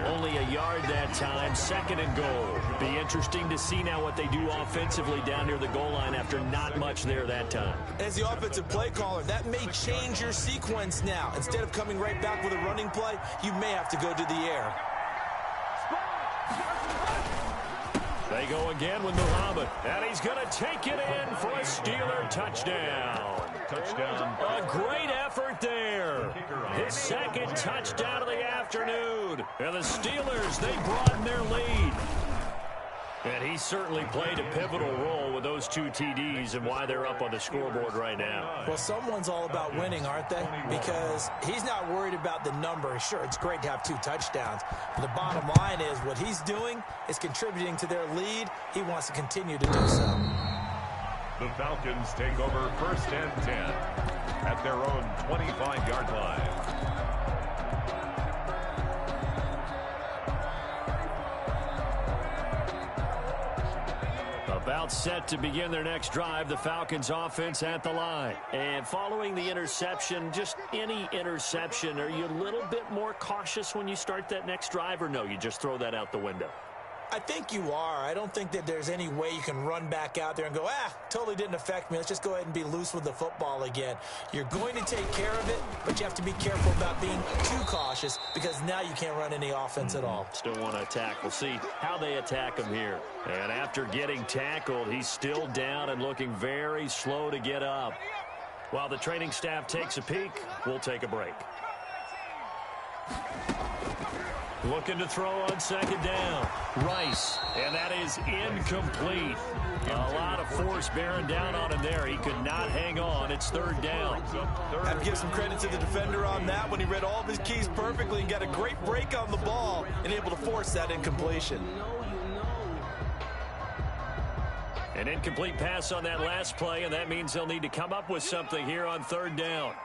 Only a yard that time, 2nd and goal. Be interesting to see now what they do offensively down near the goal line after not much there that time. As the offensive play caller, that may change your sequence now. Instead of coming right back with a running play, you may have to go to the air. They go again with Muhammad, and he's going to take it in for a Steeler touchdown. A great effort there. His 2nd touchdown of the afternoon. And the Steelers, they broaden their lead. And he certainly played a pivotal role with those 2 TDs and why they're up on the scoreboard right now. Well, someone's all about winning, aren't they? Because he's not worried about the number. Sure, it's great to have 2 touchdowns. But the bottom line is what he's doing is contributing to their lead. He wants to continue to do so. The Falcons take over 1st and 10 at their own 25-yard line. About set to begin their next drive, the Falcons offense at the line. And following the interception, just any interception, are you a little bit more cautious when you start that next drive, or no, you just throw that out the window? I think you are. I don't think that there's any way you can run back out there and go, totally didn't affect me. Let's just go ahead and be loose with the football again. You're going to take care of it, but you have to be careful about being too cautious because now you can't run any offense at all. Still want to attack. We'll see how they attack him here. And after getting tackled, he's still down and looking very slow to get up. While the training staff takes a peek, we'll take a break. Looking to throw on 2nd down. Rice, and that is incomplete. A lot of force bearing down on him there. He could not hang on. It's 3rd down. I have to give some credit to the defender on that when he read all of his keys perfectly and got a great break on the ball and able to force that incompletion. An incomplete pass on that last play, and that means they'll need to come up with something here on 3rd down.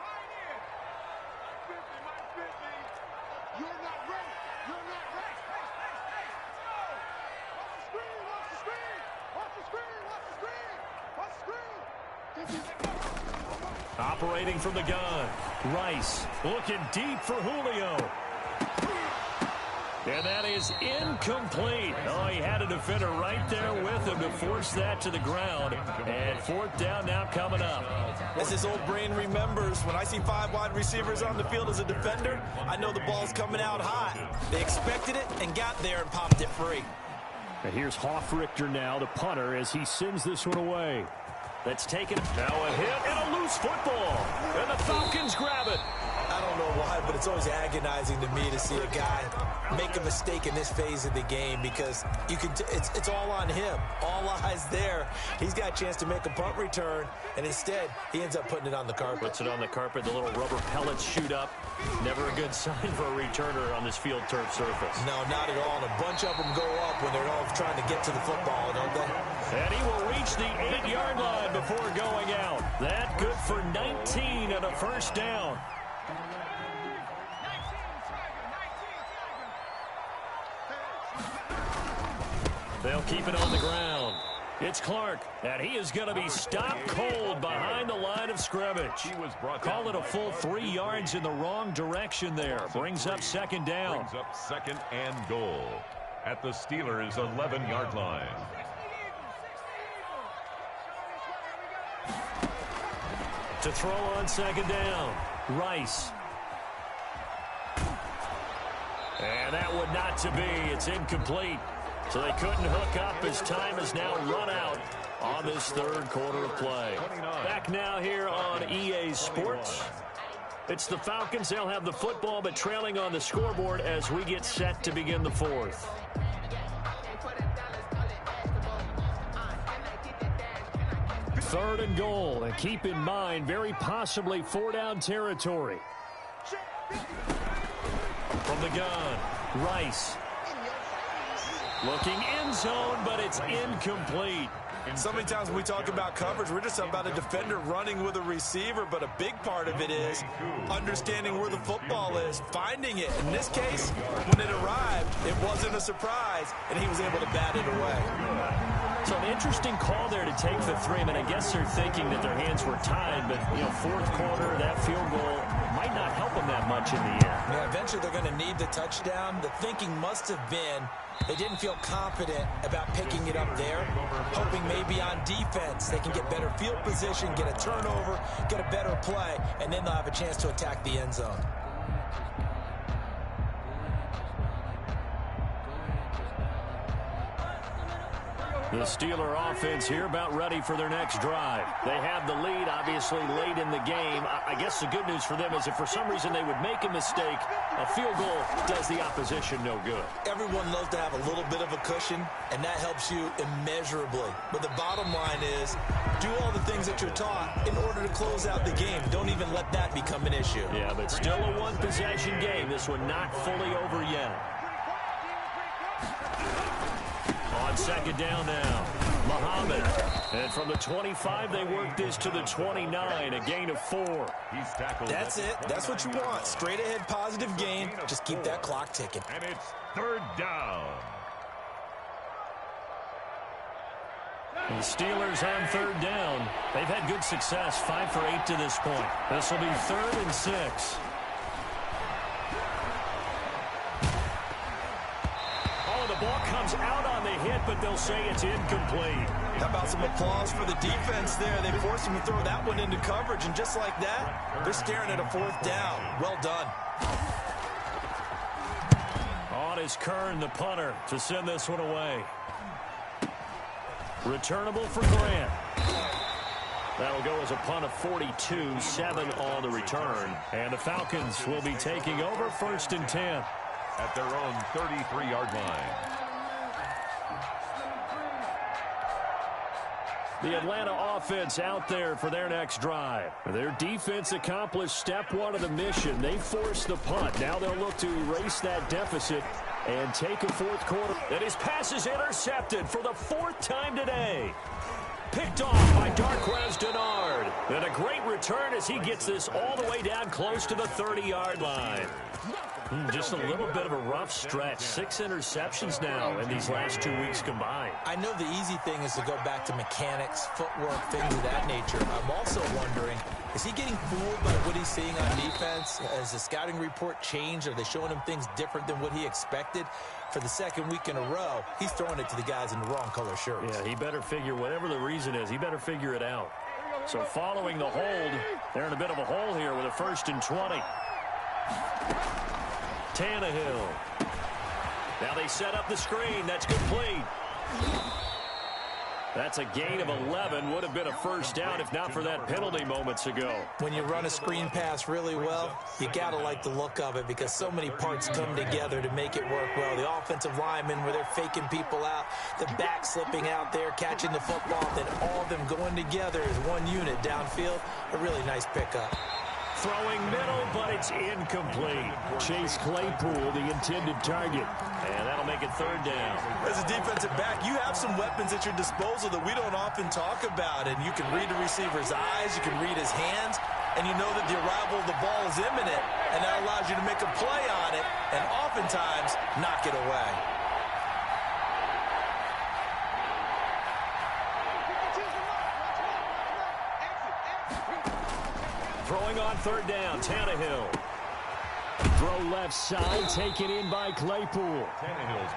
Operating from the gun, Rice looking deep for Julio. And that is incomplete. Oh, he had a defender right there with him to force that to the ground. And 4th down now coming up. As his old brain remembers, when I see 5 wide receivers on the field as a defender, I know the ball's coming out hot. They expected it and got there and popped it free. And here's Hoffrichter now, the punter, as he sends this one away. That's taken. Now a hit and a loose football. And the Falcons grab it. I don't know why, but it's always agonizing to me to see a guy make a mistake in this phase of the game because you can. It's all on him. All eyes there. He's got a chance to make a punt return, and instead he ends up putting it on the carpet. Puts it on the carpet. The little rubber pellets shoot up. Never a good sign for a returner on this field turf surface. No, not at all. And a bunch of them go up when they're all trying to get to the football, don't they? And he will reach the 8-yard line before going out. That good for 19 and a 1st down. They'll keep it on the ground. It's Clark, and he is going to be stopped cold behind the line of scrimmage. Call it a full 3 yards in the wrong direction there. Brings up 2nd down. Brings up 2nd and goal at the Steelers' 11-yard line. To throw on 2nd down, Rice. And that would not to be. It's incomplete. So they couldn't hook up as time has now run out on this 3rd quarter of play. Back now here on EA Sports. It's the Falcons. They'll have the football, but trailing on the scoreboard as we get set to begin the 4th. Third and goal, and keep in mind, very possibly 4-down territory. From the gun, Rice. Looking end zone, but it's incomplete. So many times when we talk about coverage, we're just about a defender running with a receiver, but a big part of it is understanding where the football is, finding it. In this case, when it arrived, it wasn't a surprise, and he was able to bat it away. So an interesting call there to take the 3. I mean, I guess they're thinking that their hands were tied, but, 4th quarter, that field goal might not help them that much in the end. Yeah, eventually they're going to need the touchdown. The thinking must have been they didn't feel confident about picking it up there, hoping maybe on defense they can get better field position, get a turnover, get a better play, and then they'll have a chance to attack the end zone. The Steeler offense here about ready for their next drive. They have the lead, obviously, late in the game. I guess the good news for them is if for some reason they would make a mistake, a field goal does the opposition no good. Everyone loves to have a little bit of a cushion, and that helps you immeasurably. But the bottom line is, do all the things that you're taught in order to close out the game. Don't even let that become an issue. Yeah, but still a one-possession game. This one not fully over yet. On second down now, Muhammad. And from the 25, they work this to the 29, a gain of 4. He's tackled. That's it. That's what you want. Straight ahead positive gain. Just keep that clock ticking. And it's third down. The Steelers on third down. They've had good success, 5 for 8 to this point. This will be 3rd and 6. Ball comes out on the hit, but they'll say it's incomplete. How about some applause for the defense there? They forced him to throw that one into coverage, and just like that, they're staring at a 4th down. Well done. On is Kern, the punter, to send this one away. Returnable for Grant. That'll go as a punt of 42, 7 on the return. And the Falcons will be taking over 1st and 10. At their own 33-yard line. The Atlanta offense out there for their next drive. Their defense accomplished step 1 of the mission. They forced the punt. Now they'll look to erase that deficit and take a 4th quarter. And his pass is intercepted for the 4th time today. Picked off by Darquez Denard. And a great return as he gets this all the way down close to the 30-yard line. Just a little bit of a rough stretch. 6 interceptions now in these last 2 weeks combined. I know the easy thing is to go back to mechanics, footwork, things of that nature. I'm also wondering, is he getting fooled by what he's seeing on defense? Has the scouting report changed? Are they showing him things different than what he expected? For the 2nd week in a row, he's throwing it to the guys in the wrong color shirts. Yeah, he better figure, whatever the reason is, he better figure it out. So following the hold, they're in a bit of a hole here with a 1st and 20. Tannehill. Now they set up the screen. That's complete. That's a gain of 11. Would have been a 1st down if not for that penalty moments ago. When you run a screen pass really well, you got to like the look of it because so many parts come together to make it work well. The offensive linemen where they're faking people out, the back slipping out there, catching the football, then all of them going together as one unit downfield. A really nice pickup. Throwing middle, but it's incomplete. Chase Claypool, the intended target. And that'll make it 3rd down. As a defensive back, you have some weapons at your disposal that we don't often talk about. And you can read the receiver's eyes, you can read his hands, and you know that the arrival of the ball is imminent. And that allows you to make a play on it and oftentimes knock it away. Throwing on 3rd down, Tannehill. Throw left side, taken in by Claypool.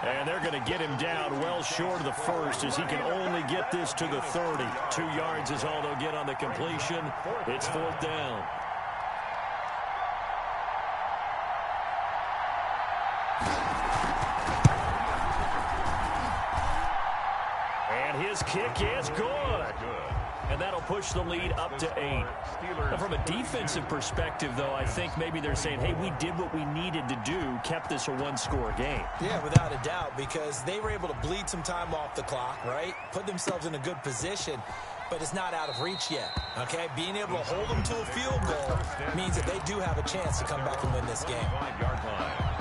And they're going to get him down well short of the 1st as he can only get this to the 30. 2 yards is all they'll get on the completion. It's 4th down. And his kick is good. And that'll push the lead up to 8. Now, from a defensive perspective, though, I think maybe they're saying, hey, we did what we needed to do, kept this a 1-score game. Yeah, without a doubt, because they were able to bleed some time off the clock, right? Put themselves in a good position, but it's not out of reach yet, okay? Being able to hold them to a field goal means that they do have a chance to come back and win this game. 5-yard line.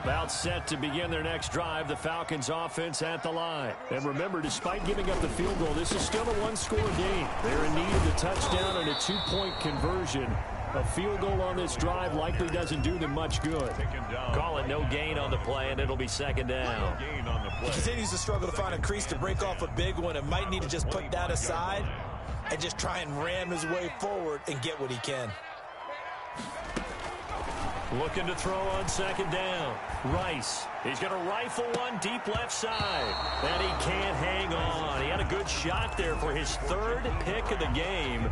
About set to begin their next drive, the Falcons offense at the line. And remember, despite giving up the field goal, this is still a 1-score game. They're in need of the touchdown and a 2-point conversion. A field goal on this drive likely doesn't do them much good. Call it no gain on the play, and it'll be 2nd down. He continues to struggle to find a crease to break off a big one and might need to just put that aside and just try and ram his way forward and get what he can. Looking to throw on 2nd down. Rice. He's going to rifle one deep left side. And he can't hang on. He had a good shot there for his 3rd pick of the game.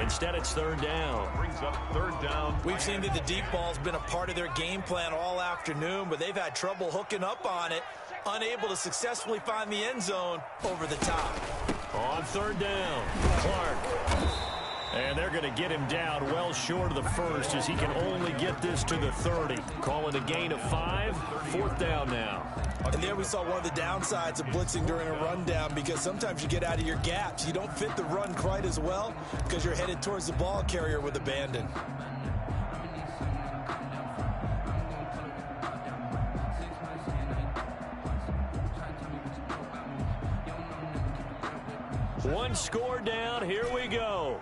Instead, it's 3rd down. Brings up 3rd down. We've seen that the deep ball's been a part of their game plan all afternoon, but they've had trouble hooking up on it. unable to successfully find the end zone over the top. On third down, Clark. And they're going to get him down well short of the first as he can only get this to the 30. Call it a gain of 5. Fourth down now. And there we saw one of the downsides of blitzing during a rundown, because sometimes you get out of your gaps. You don't fit the run quite as well because you're headed towards the ball carrier with abandon. One score down. Here we go.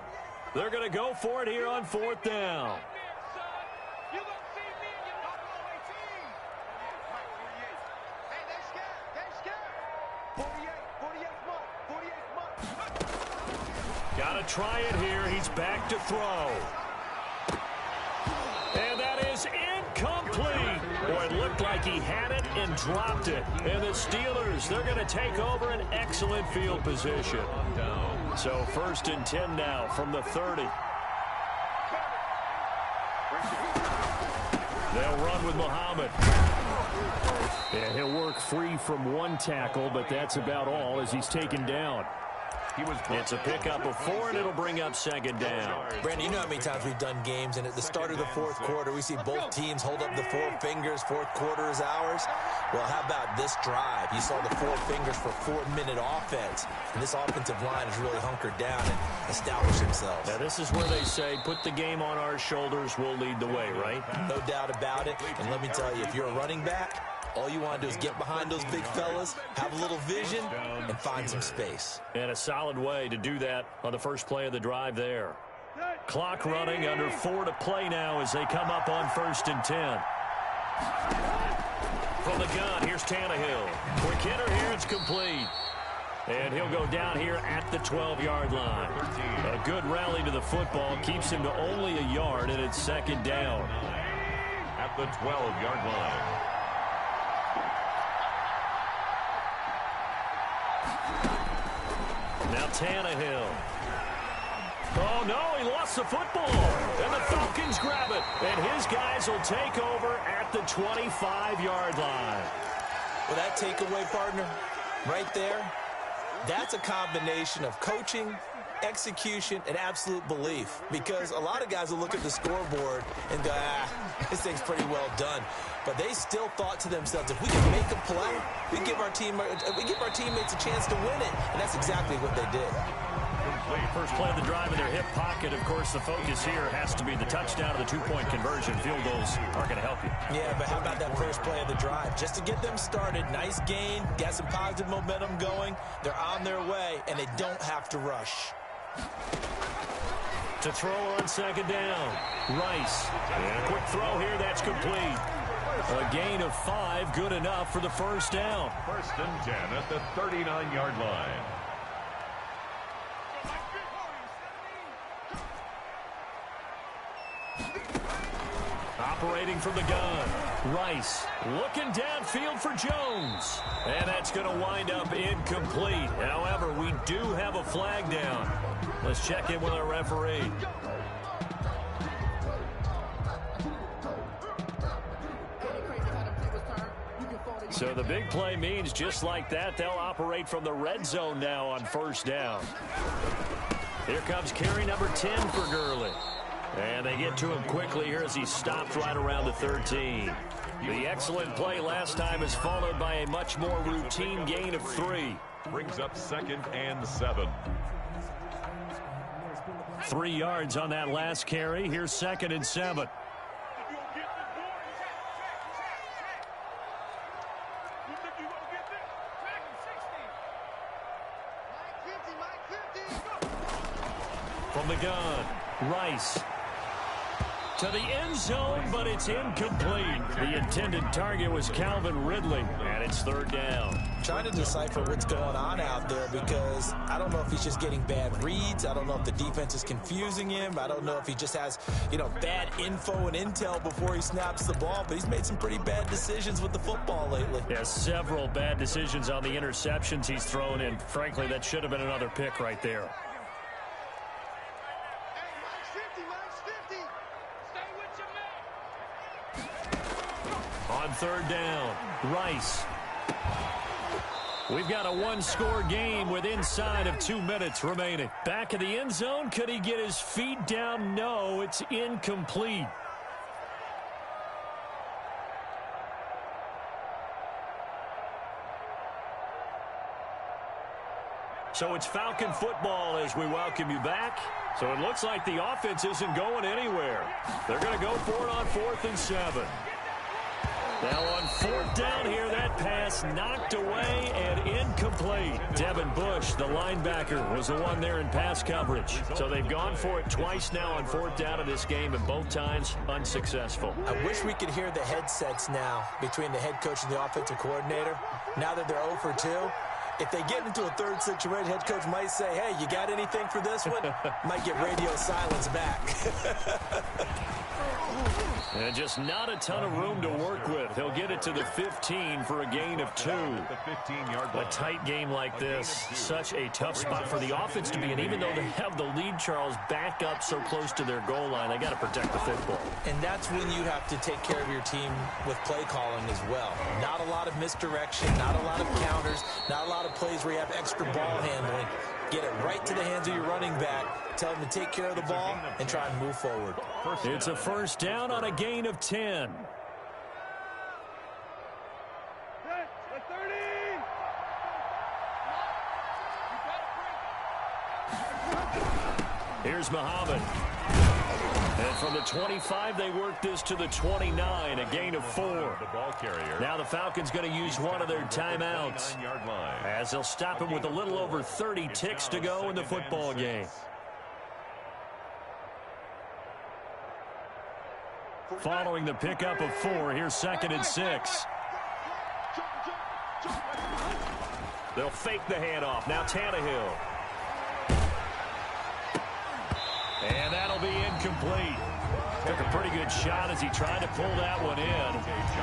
They're going to go for it here on fourth down. Got to try it here. He's back to throw. And that is incomplete. Boy, it looked like he had it and dropped it. And the Steelers, they're going to take over an excellent field position. So first and 10 now from the 30. They'll run with Muhammad. And he'll work free from one tackle, but that's about all as he's taken down. It's a pickup of 4, and it'll bring up second down. Brandon, you know how many times we've done games, and at the start of the fourth quarter, we see both teams hold up the 4 fingers. Fourth quarter is ours. Well, how about this drive? You saw the 4 fingers for 4-minute offense, and this offensive line has really hunkered down and established themselves. Now, this is where they say, put the game on our shoulders, we'll lead the way, right? No doubt about it. And let me tell you, if you're a running back, all you want to do is get behind those big fellas, have a little vision, and find some space. And a solid way to do that on the first play of the drive there. Clock running, under 4 to play now as they come up on first and 10. From the gun, here's Tannehill. Quick hitter here, it's complete. And he'll go down here at the 12-yard line. A good rally to the football keeps him to only a yard, and it's second down. At the 12-yard line. Now Tannehill. Oh, no, he lost the football. And the Falcons grab it. And his guys will take over at the 25-yard line. Well, that takeaway, partner, right there, that's a combination of coaching, execution, and absolute belief. Because a lot of guys will look at the scoreboard and go, this thing's pretty well done. But they still thought to themselves, if we can make a play, we give our teammates a chance to win it. And that's exactly what they did. First play of the drive in their hip pocket. Of course, the focus here has to be the touchdown or the 2-point conversion. Field goals aren't going to help you. Yeah, but how about that first play of the drive? Just to get them started, nice gain, got some positive momentum going. They're on their way, and they don't have to rush. To throw on second down, Rice. And a quick throw here, that's complete. A gain of 5, good enough for the first down. First and 10 at the 39-yard line. Operating from the gun, Rice looking downfield for Jones. And that's going to wind up incomplete. However, we do have a flag down. Let's check in with our referee. So the big play means just like that, they'll operate from the red zone now on first down. Here comes carry number 10 for Gurley. And they get to him quickly here as he stopped right around the 13. The excellent play last time is followed by a much more routine gain of 3. Brings up second and 7. 3 yards on that last carry. Here's second and 7. From the gun, Rice. To the end zone, but it's incomplete. The intended target was Calvin Ridley, and it's third down. Trying to decipher what's going on out there, because I don't know if he's just getting bad reads. I don't know if the defense is confusing him. I don't know if he just has, bad info and intel before he snaps the ball, but he's made some pretty bad decisions with the football lately. Yeah, several bad decisions on the interceptions he's thrown in. Frankly, that should have been another pick right there. On third down, Rice. We've got a one-score game with inside of 2 minutes remaining. Back in the end zone. Could he get his feet down? No, it's incomplete. So it's Falcon football as we welcome you back. So it looks like the offense isn't going anywhere. They're going to go for it on 4th and 7. Now on 4th down here, that pass knocked away and incomplete. Devin Bush, the linebacker, was the one there in pass coverage. So they've gone for it twice now on 4th down in this game, and both times unsuccessful. I wish we could hear the headsets now between the head coach and the offensive coordinator. Now that they're 0 for 2. If they get into a third situation, head coach might say, hey, you got anything for this one? Might get radio silence back. And just not a ton of room to work with. He'll get it to the 15 for a gain of 2. A tight game like this, such a tough spot for the offense to be in. Even though they have the lead, Charles, back up so close to their goal line, they got to protect the football. And that's when you have to take care of your team with play calling as well. Not a lot of misdirection, not a lot of counters, not a lot of plays where you have extra ball handling. Get it right to the hands of your running back. Tell him to take care of the ball and try and move forward. It's a first down on a gain of 10. Here's Muhammad. And from the 25, they work this to the 29, a gain of 4. Now the Falcons going to use one of their timeouts as they'll stop him with a little over 30 ticks to go in the football game. Following the pickup of 4, here's 2nd and 6. They'll fake the handoff. Now Tannehill. And that'll be incomplete. Took a pretty good shot as he tried to pull that one in.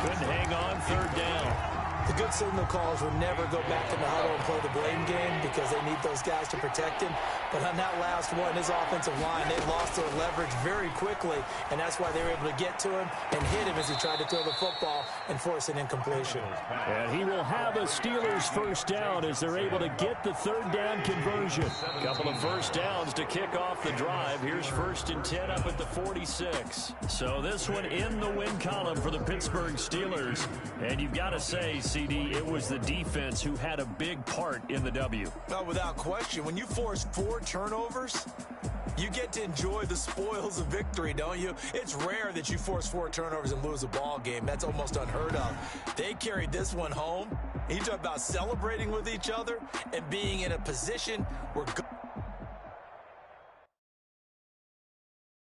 Couldn't hang on 3rd down. The good signal calls will never go back in the huddle and play the blame game because they need those guys to protect him. But on that last one, his offensive line, they lost their leverage very quickly, and that's why they were able to get to him and hit him as he tried to throw the football and force an incompletion. And he will have a Steelers first down as they're able to get the 3rd down conversion. A couple of first downs to kick off the drive. Here's 1st and 10 up at the 46. So this one in the win column for the Pittsburgh Steelers. And you've got to say, CD, it was the defense who had a big part in the W. Well, without question, when you force 4 turnovers, you get to enjoy the spoils of victory, don't you? It's rare that you force 4 turnovers and lose a ball game. That's almost unheard of. They carried this one home. You talk about celebrating with each other and being in a position where